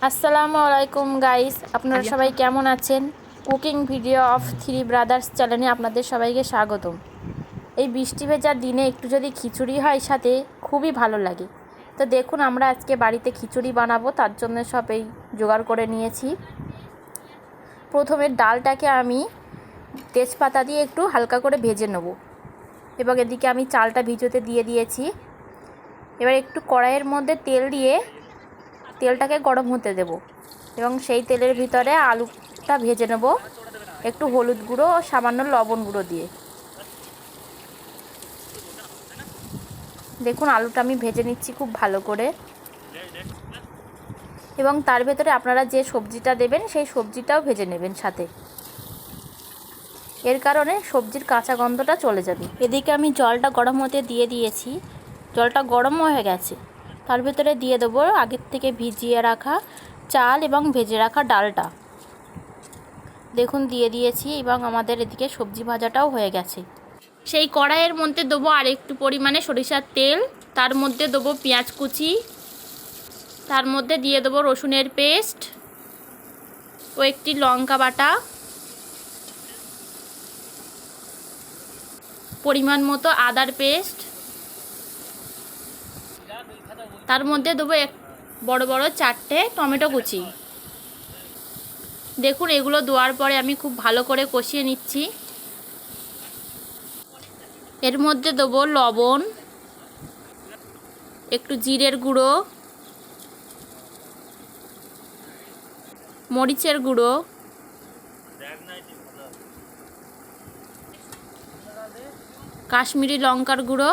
আসসালামু আলাইকুম গাইস, আপনারা সবাই কেমন আছেন? Cooking video of three brothers চ্যানেলে আপনাদের সবাইকে স্বাগতম। এই বৃষ্টি ভেজা দিনে একটু যদি খিচুড়ি হয় সাথে খুবই ভালো লাগে। তো দেখুন, আমরা আজকে বাড়িতে খিচুড়ি বানাবো, তার জন্য সব এই জোগাড় করে নিয়েছি। প্রথমে ডালটাকে আমি তেজপাতা দিয়ে একটু হালকা করে ভেজে নেব এবং এদিকে আমি চালটা ভিজোতে দিয়ে দিয়েছি। এবার একটু কড়াইয়ের মধ্যে তেল দিয়ে তেলটাকে গরম হতে দেব এবং সেই তেলের ভিতরে আলুটা ভেজে নেব একটু হলুদ গুঁড়ো ও সামান্য লবণ গুঁড়ো দিয়ে। দেখুন, আলুটা আমি ভেজে নিচ্ছি খুব ভালো করে এবং তার ভেতরে আপনারা যে সবজিটা দেবেন সেই সবজিটাও ভেজে নেবেন সাথে, এর কারণে সবজির কাঁচা গন্ধটা চলে যাবে। এদিকে আমি জলটা গরম হতে দিয়ে দিয়েছি, জলটা গরম হয়ে গেছে। তার ভেতরে দিয়ে দেবো আগের থেকে ভিজিয়ে রাখা চাল এবং ভেজে রাখা ডালটা। দেখুন দিয়ে দিয়েছি এবং আমাদের এদিকে সবজি ভাজাটাও হয়ে গেছে। সেই কড়াইয়ের মধ্যে দেবো আর একটু পরিমাণে সরিষার তেল, তার মধ্যে দেবো পেঁয়াজ কুচি, তার মধ্যে দিয়ে দেবো রসুনের পেস্ট ও একটি লঙ্কা বাটা, পরিমাণ মতো আদার পেস্ট, তার মধ্যে দেবো বড় বড় 4টে টমেটো কুচি। দেখুন, এগুলো দেওয়ার পরে আমি খুব ভালো করে কষিয়ে নিচ্ছি। এর মধ্যে দেবো লবণ, একটু জিরের গুঁড়ো, মরিচের গুঁড়ো, কাশ্মীরি লঙ্কার গুঁড়ো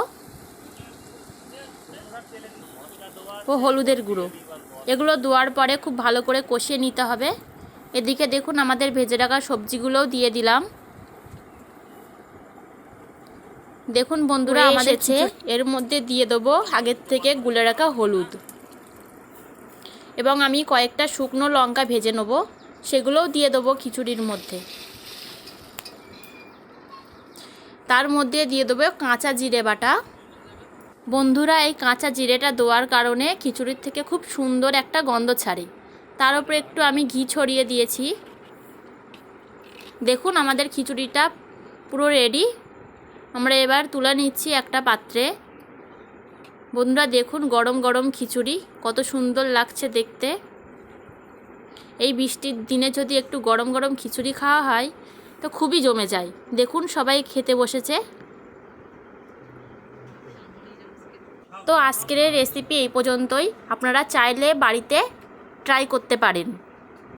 ও হলুদের গুঁড়ো। এগুলো দেওয়ার পরে খুব ভালো করে কষিয়ে নিতে হবে। এদিকে দেখুন, আমাদের ভেজে রাখা সবজিগুলোও দিয়ে দিলাম। দেখুন বন্ধুরা, আমাদের এর মধ্যে দিয়ে দেবো আগের থেকে গুলে রাখা হলুদ এবং আমি কয়েকটা শুকনো লঙ্কা ভেজে নেব, সেগুলোও দিয়ে দেবো খিচুড়ির মধ্যে। তার মধ্যে দিয়ে দেবো কাঁচা জিরে বাটা। বন্ধুরা, এই কাঁচা জিরেটা দেওয়ার কারণে খিচুড়ির থেকে খুব সুন্দর একটা গন্ধ ছাড়ে। তার উপরে একটু আমি ঘি ছড়িয়ে দিয়েছি। দেখুন, আমাদের খিচুড়িটা পুরো রেডি। আমরা এবার তুলে নিচ্ছি একটা পাত্রে। বন্ধুরা দেখুন, গরম গরম খিচুড়ি কত সুন্দর লাগছে দেখতে। এই বৃষ্টির দিনে যদি একটু গরম গরম খিচুড়ি খাওয়া হয় তো খুবই জমে যায়। দেখুন, সবাই খেতে বসেছে। তো আজকের রেসিপি এই পর্যন্তই। আপনারা চাইলে বাড়িতে ট্রাই করতে পারেন।